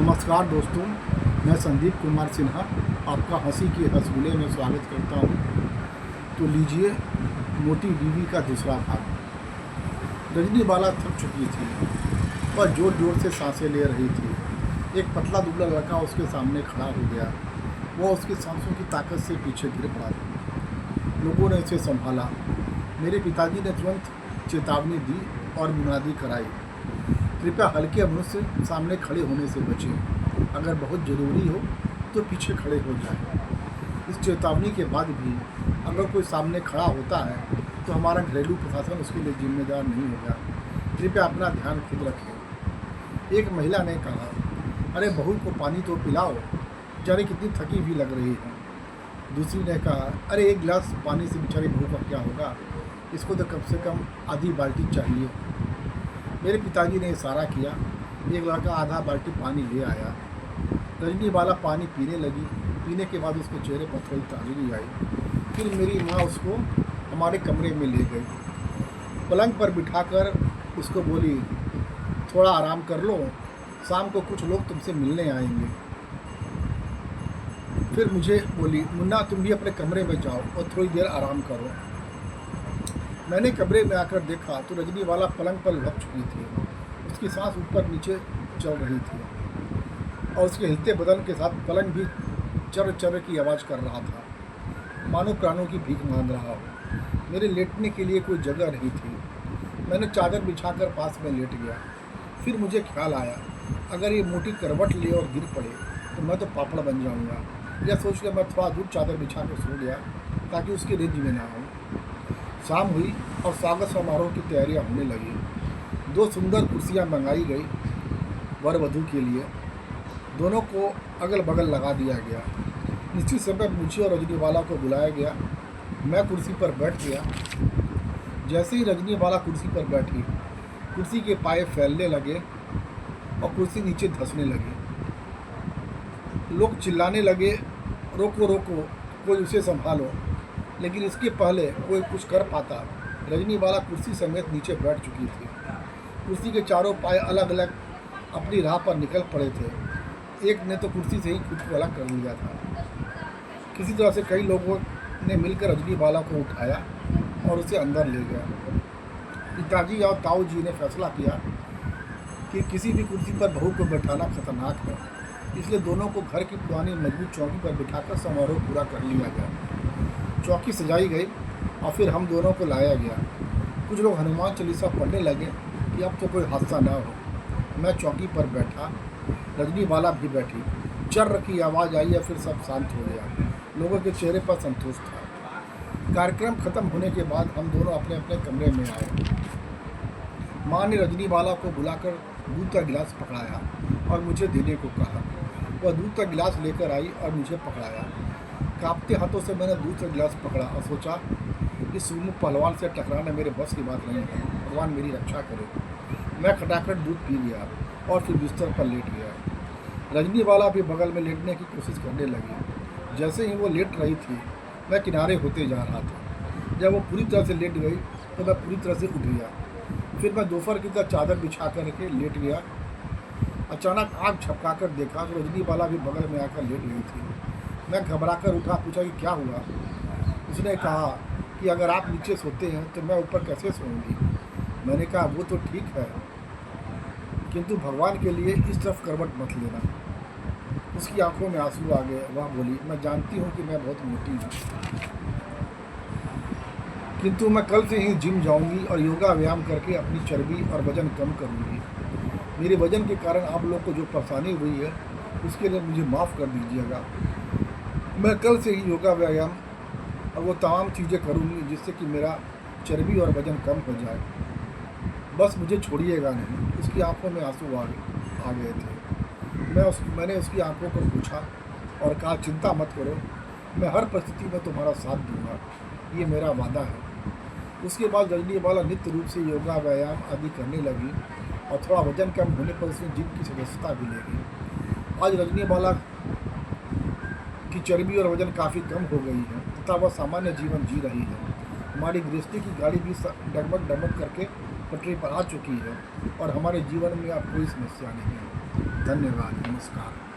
नमस्कार दोस्तों, मैं संदीप कुमार सिन्हा आपका हंसी के हंसगुले में स्वागत करता हूं। तो लीजिए मोटी बीवी का दूसरा भाग। रजनी बाला थक चुकी थी, वह जोर जोर से सांसें ले रही थी। एक पतला दुबला लड़का उसके सामने खड़ा हो गया। वह उसकी सांसों की ताकत से पीछे गिर पड़ा। लोगों ने उसे संभाला। मेरे पिताजी ने तुरंत चेतावनी दी और मुनादी कराई, कृपया हल्के मुंह से सामने खड़े होने से बचें। अगर बहुत ज़रूरी हो तो पीछे खड़े हो जाएं। इस चेतावनी के बाद भी अगर कोई सामने खड़ा होता है तो हमारा घरेलू प्रशासन उसके लिए जिम्मेदार नहीं होगा। कृपया अपना ध्यान खुद रखें। एक महिला ने कहा, अरे बहू को पानी तो पिलाओ, बेचारी कितनी थकी हुई लग रही है। दूसरी ने कहा, अरे एक गिलास पानी से बेचारी बहू का क्या होगा, इसको तो कम से कम आधी बाल्टी चाहिए। मेरे पिताजी ने इशारा किया। एक लड़का आधा बाल्टी पानी ले आया। रजनी बाला पानी पीने लगी। पीने के बाद उसके चेहरे पर थोड़ी ताजगी आई। फिर मेरी माँ उसको हमारे कमरे में ले गई। पलंग पर बिठाकर उसको बोली, थोड़ा आराम कर लो, शाम को कुछ लोग तुमसे मिलने आएंगे। फिर मुझे बोली, मुन्ना तुम भी अपने कमरे में जाओ और थोड़ी देर आराम करो। मैंने कमरे में आकर देखा तो रजनी वाला पलंग पर लपक चुकी थी। उसकी सांस ऊपर नीचे चल रही थी और उसके हिलते बदन के साथ पलंग भी चर चर की आवाज़ कर रहा था, मानो प्राणों की भीख मांग रहा हो। मेरे लेटने के लिए कोई जगह नहीं थी। मैंने चादर बिछाकर पास में लेट गया। फिर मुझे ख्याल आया, अगर ये मोटी करवट ले और गिर पड़े तो मैं तो पापड़ बन जाऊंगा। यह सोचकर मैं थोड़ा दूर चादर बिछा कर सो गया ताकि उसकी रेंज में ना हो। शाम हुई और स्वागत समारोह की तैयारियां होने लगी। 2 सुंदर कुर्सियां मंगाई गई वर वधू के लिए। दोनों को अगल बगल लगा दिया गया। निश्चित समय मुझे और रजनी वाला को बुलाया गया। मैं कुर्सी पर बैठ गया। जैसे ही रजनी वाला कुर्सी पर बैठी, कुर्सी के पाए फैलने लगे और कुर्सी नीचे धंसने लगी। लोग चिल्लाने लगे, रोको रोको, कोई उसे संभालो। लेकिन इसके पहले कोई कुछ कर पाता, रजनी वाला कुर्सी समेत नीचे बैठ चुकी थी। कुर्सी के चारों पाए अलग अलग अपनी राह पर निकल पड़े थे। एक ने तो कुर्सी से ही खुद को अलग कर लिया था। किसी तरह से कई लोगों ने मिलकर रजनी वाला को उठाया और उसे अंदर ले गया। पिताजी और ताऊ जी ने फैसला किया कि किसी भी कुर्सी पर बहू को बैठाना खतरनाक है, इसलिए दोनों को घर की पुरानी मजबूत चौकी पर बिठाकर समारोह पूरा कर लिया गया। चौकी सजाई गई और फिर हम दोनों को लाया गया। कुछ लोग हनुमान चालीसा पढ़ने लगे कि अब तो कोई हादसा ना हो। मैं चौकी पर बैठा, रजनी वाला भी बैठी। चर्र की आवाज़ आई या फिर सब शांत हो गया। लोगों के चेहरे पर संतोष था। कार्यक्रम खत्म होने के बाद हम दोनों अपने अपने कमरे में आए। माँ ने रजनी वाला को बुलाकर दूध का गिलास पकड़ाया और मुझे देने को कहा। वह दूध का गिलास लेकर आई और मुझे पकड़ाया। कांपते हाथों से मैंने दूध का गिलास पकड़ा और सोचा, इस सुमुख पहलवान से टकराना मेरे बस की बात नहीं है। भगवान मेरी रक्षा करे। मैं खटाखट दूध पी गया और फिर बिस्तर पर लेट गया। रजनी वाला भी बगल में लेटने की कोशिश करने लगी। जैसे ही वो लेट रही थी, मैं किनारे होते जा रहा था। जब वो पूरी तरह से लेट गई तो मैं पूरी तरह से उठ गया। फिर मैं दोपहर की तरह चादर बिछा करके लेट गया। अचानक आँख झपका कर देखा तो रजनी वाला भी बगल में आकर लेट गई थी। मैं घबरा कर उठा, पूछा कि क्या हुआ। उसने कहा कि अगर आप नीचे सोते हैं तो मैं ऊपर कैसे सोऊंगी। मैंने कहा, वो तो ठीक है, किंतु भगवान के लिए इस तरफ करवट मत लेना। उसकी आंखों में आंसू आ गए। वह बोली, मैं जानती हूँ कि मैं बहुत मोटी हूँ, किंतु मैं कल से ही जिम जाऊँगी और योगा व्यायाम करके अपनी चर्बी और वजन कम करूँगी। मेरे वजन के कारण आप लोग को जो परेशानी हुई है उसके लिए मुझे माफ़ कर दीजिएगा। मैं कल से ही योगा व्यायाम और वो तमाम चीज़ें करूँगी जिससे कि मेरा चर्बी और वज़न कम हो जाए। बस मुझे छोड़िएगा नहीं। उसकी आंखों में आंसू आ गए थे। मैंने उसकी आंखों को पूछा और कहा, चिंता मत करो, मैं हर परिस्थिति में तुम्हारा साथ दूंगा, ये मेरा वादा है। उसके बाद रजनी वाला नित्य रूप से योगा व्यायाम आदि करने लगी और थोड़ा वजन कम होने पर उसने जिम की सदस्यता भी ले ली। आज रजनी वाला की चर्बी और वजन काफ़ी कम हो गई है तथा वह सामान्य जीवन जी रही है। हमारी गृहस्थी की गाड़ी भी डगमग डगमग करके पटरी पर आ चुकी है और हमारे जीवन में अब कोई समस्या नहीं है। धन्यवाद, नमस्कार।